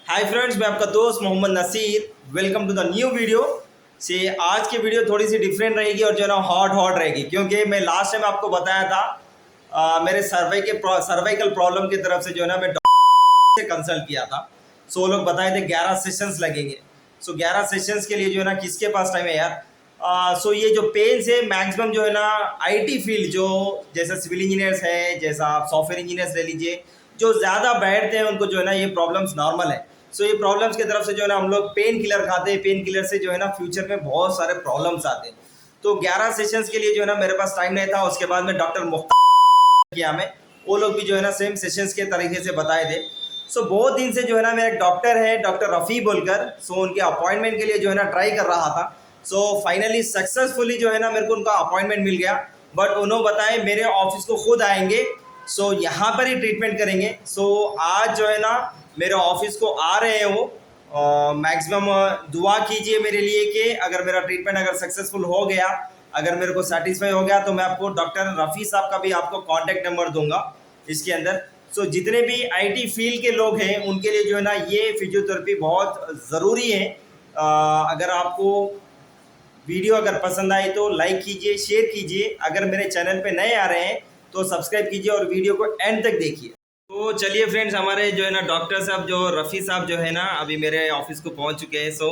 Hi friends, मैं आपका दोस्त Mohammad Nasir. Welcome to the new video से। आज की वीडियो थोड़ी सी डिफरेंट रहेगी और जो है ना हॉट रहेगी, क्योंकि मैं लास्ट टाइम आपको बताया था मेरे सर्वाइकल प्रॉब्लम की तरफ से जो है ना मैं डॉक्टर से कंसल्ट किया था। सो वो लोग बताए थे 11 सेशंस लगेंगे। सो 11 सेशंस के लिए जो है ना किसके पास टाइम है यार। सो ये जो पेन्स है मैक्सिमम जो है ना आईटी फील्ड, जो जैसा सिविल इंजीनियर्स है, जैसा आप सॉफ्टवेयर इंजीनियर्स ले लीजिए, जो ज़्यादा बैठते हैं उनको जो है ना ये प्रॉब्लम्स नॉर्मल है। सो ये प्रॉब्लम्स की तरफ से जो है ना हम लोग पेन किलर खाते हैं। पेन किलर से जो है ना फ्यूचर में बहुत सारे प्रॉब्लम्स आते हैं। तो 11 सेशंस के लिए जो है ना मेरे पास टाइम नहीं था। उसके बाद में डॉक्टर मुख्तार किया मैं, वो लोग भी जो है ना सेम सेशंस के तरीके से बताए थे। सो बहुत दिन से जो है ना मेरा एक डॉक्टर है, डॉक्टर रफ़ी बोलकर, सो उनके अपॉइंटमेंट के लिए जो है ना ट्राई कर रहा था। सो फाइनली सक्सेसफुली जो है ना मेरे को उनका अपॉइंटमेंट मिल गया। बट उन्होंने बताए मेरे ऑफिस को खुद आएंगे, सो यहाँ पर ही ट्रीटमेंट करेंगे। सो आज जो है ना मेरे ऑफिस को आ रहे हैं वो। मैक्सिमम दुआ कीजिए मेरे लिए कि अगर मेरा ट्रीटमेंट अगर सक्सेसफुल हो गया, अगर मेरे को सेटिस्फाई हो गया, तो मैं आपको डॉक्टर रफ़ी साहब का भी आपको कॉन्टैक्ट नंबर दूंगा इसके अंदर। सो जितने भी आईटी फील्ड के लोग हैं उनके लिए जो है ना ये फिजियोथेरेपी बहुत ज़रूरी है। अगर आपको वीडियो अगर पसंद आई तो लाइक कीजिए, शेयर कीजिए। अगर मेरे चैनल पे नए आ रहे हैं तो सब्सक्राइब कीजिए और वीडियो को एंड तक देखिए। तो चलिए फ्रेंड्स, हमारे जो है ना डॉक्टर साहब, जो रफ़ी साहब जो है ना अभी मेरे ऑफिस को पहुंच चुके हैं। सो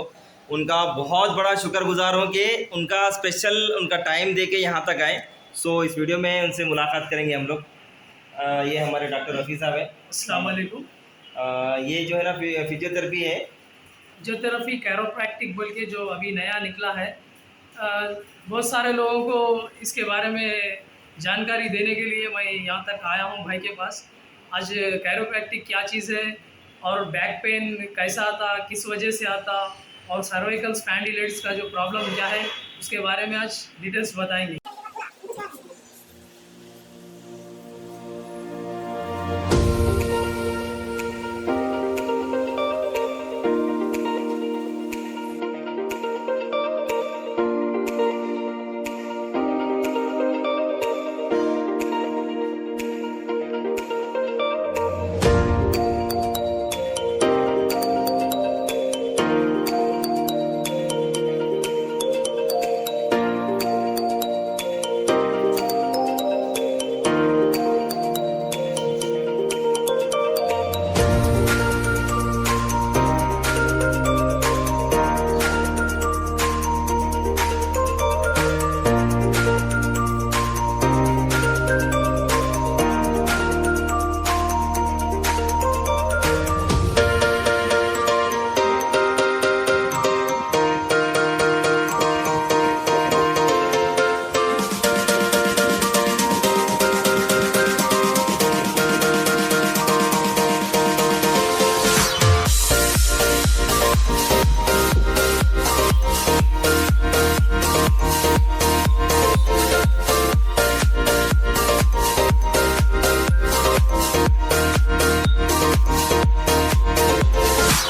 उनका बहुत बड़ा शुक्रगुजार हूँ कि उनका स्पेशल उनका टाइम दे के यहाँ तक आए। सो इस वीडियो में उनसे मुलाकात करेंगे हम लोग। ये हमारे डॉक्टर रफ़ी साहब है। अस्सलाम वालेकुम। ये जो है ना फिजियोथेरेपी है, फिजियोथेरेपी कैरोप्रैक्टिक बोल के जो अभी नया निकला है। बहुत सारे लोगों को इसके बारे में जानकारी देने के लिए मैं यहाँ तक आया हूँ भाई के पास। आज कैरोप्रैक्टिक क्या चीज़ है और बैक पेन कैसा आता, किस वजह से आता, और सर्वाइकल स्पैंडिलाइटिस का जो प्रॉब्लम क्या है उसके बारे में आज डिटेल्स बताएंगे।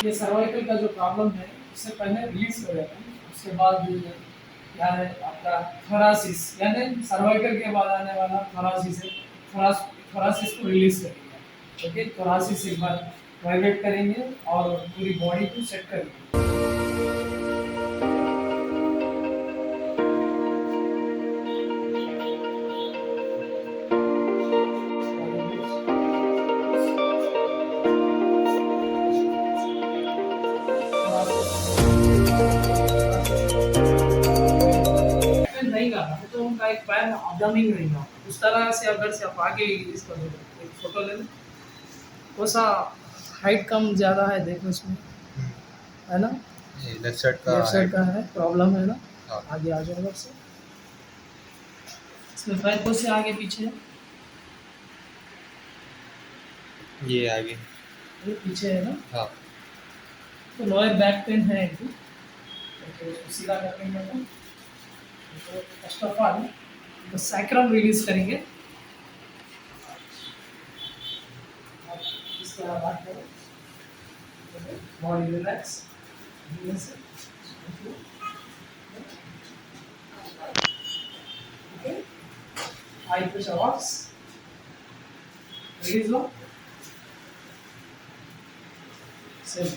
ये सर्वाइकल का जो प्रॉब्लम है उससे पहले रिलीज कर देता है। उसके बाद क्या है आपका थोरासिस, यानी सर्वाइकल के बाद आने वाला थोरासिस है। थोरासिस को रिलीज करेंगे। ओके, थोरासिस एक बार वाइब्रेट करेंगे और पूरी बॉडी को सेट करेंगे। नहीं करना है तो उनका एक पैर अबडमिंग रहेगा, उस तरह से अगर से आप आगे इसको एक फोटो ले लें। वो सा हाइट कम ज़्यादा है, देखो इसमें है ना, लेफ्ट साइड का है प्रॉब्लम है ना। हाँ। आगे आ जाओ उधर से, इसमें पैर को से आगे पीछे, ये आगे, ये पीछे है ना। हाँ। तो लोअर बैक पेन है एक तो उसको सीधा करने में तो फर्स्ट ऑफ ऑल तो सैक्रम रिलीज करेंगे। इस तरह बात करें, body relax, okay, I push hours release low, same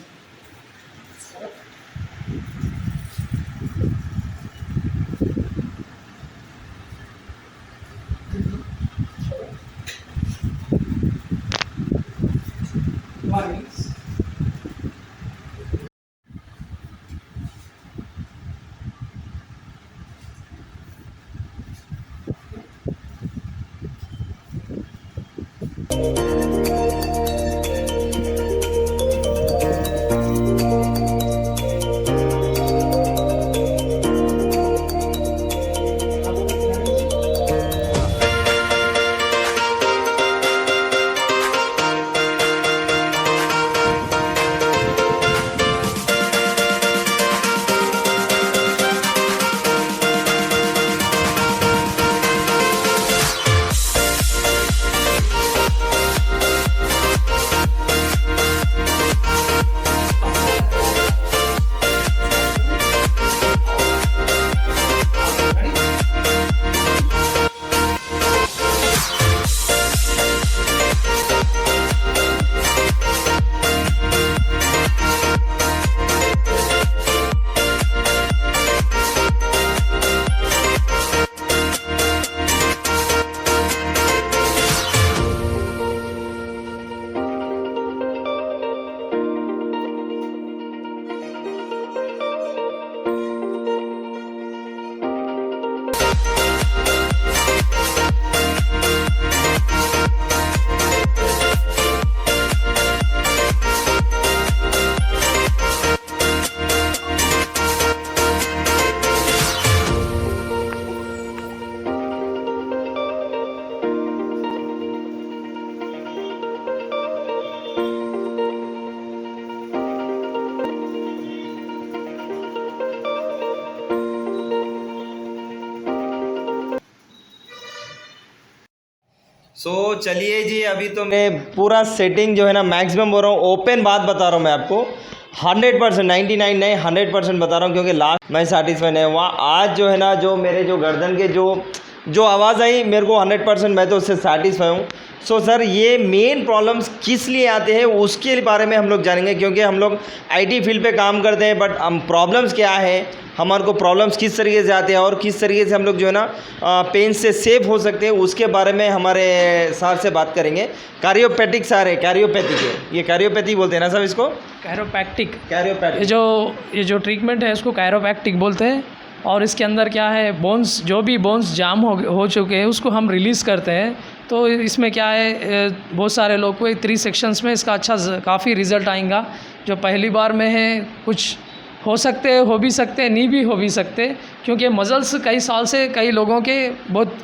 चलिए जी, अभी तो मैं पूरा सेटिंग जो है ना मैक्सिमम बोल रहा हूँ, ओपन बात बता रहा हूँ मैं आपको, 100% 99 नहीं 100% बता रहा हूँ, क्योंकि लास्ट मैं सेटिस्फाई नहीं हुआ। आज जो है ना, जो मेरे जो गर्दन के जो आवाज़ आई मेरे को 100% मैं तो उससे सेटिस्फाई हूँ। सो सर, ये मेन प्रॉब्लम्स किस लिए आते हैं उसके बारे में हम लोग जानेंगे, क्योंकि हम लोग आईटी फील्ड पे काम करते हैं, बट हम प्रॉब्लम्स क्या है, हमारे को प्रॉब्लम्स किस तरीके से आते हैं और किस तरीके से हम लोग जो है ना पेन से सेफ हो सकते हैं, उसके बारे में हमारे सर से बात करेंगे। कैरियोपैथिक सर है, कैरियोपैथिक है, ये कैरियोपैथी बोलते हैं ना सर इसको? कैरोप्रैक्टिक ये जो ट्रीटमेंट है इसको कैरोप्रैक्टिक बोलते हैं। और इसके अंदर क्या है, बोन्स जो भी बोन्स जाम हो चुके हैं उसको हम रिलीज़ करते हैं। तो इसमें क्या है, बहुत सारे लोग को 3 सेक्शंस में इसका काफ़ी रिज़ल्ट आएगा। जो पहली बार में है कुछ हो सकते हो भी सकते, नहीं भी हो भी सकते, क्योंकि मसल्स कई साल से कई लोगों के बहुत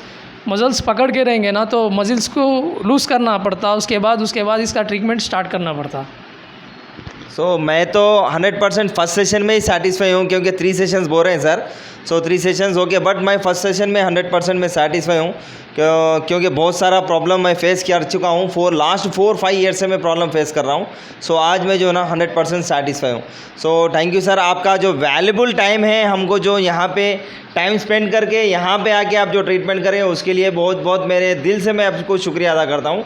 मसल्स पकड़ के रहेंगे ना, तो मसल्स को लूज़ करना पड़ता, उसके बाद इसका ट्रीटमेंट स्टार्ट करना पड़ता। मैं तो 100% फर्स्ट सेशन में ही सेटिस्फाई हूँ, क्योंकि 3 सेशंस बोल रहे हैं सर। 3 सेशंस हो गए, बट मैं फर्स्ट सेशन में 100% में सेटिस्फाई हूँ, क्योंकि बहुत सारा प्रॉब्लम मैं फेस कर चुका हूँ। लास्ट 4-5 ईयर से मैं प्रॉब्लम फेस कर रहा हूँ। आज मैं जो ना 100% सेटिस्फाई हूँ। थैंक यू सर, आपका जो वैल्यूबल टाइम है हमको जो यहाँ पे टाइम स्पेंड करके यहाँ पे आके आप जो ट्रीटमेंट करें उसके लिए बहुत बहुत मेरे दिल से मैं आपको शुक्रिया अदा करता हूँ।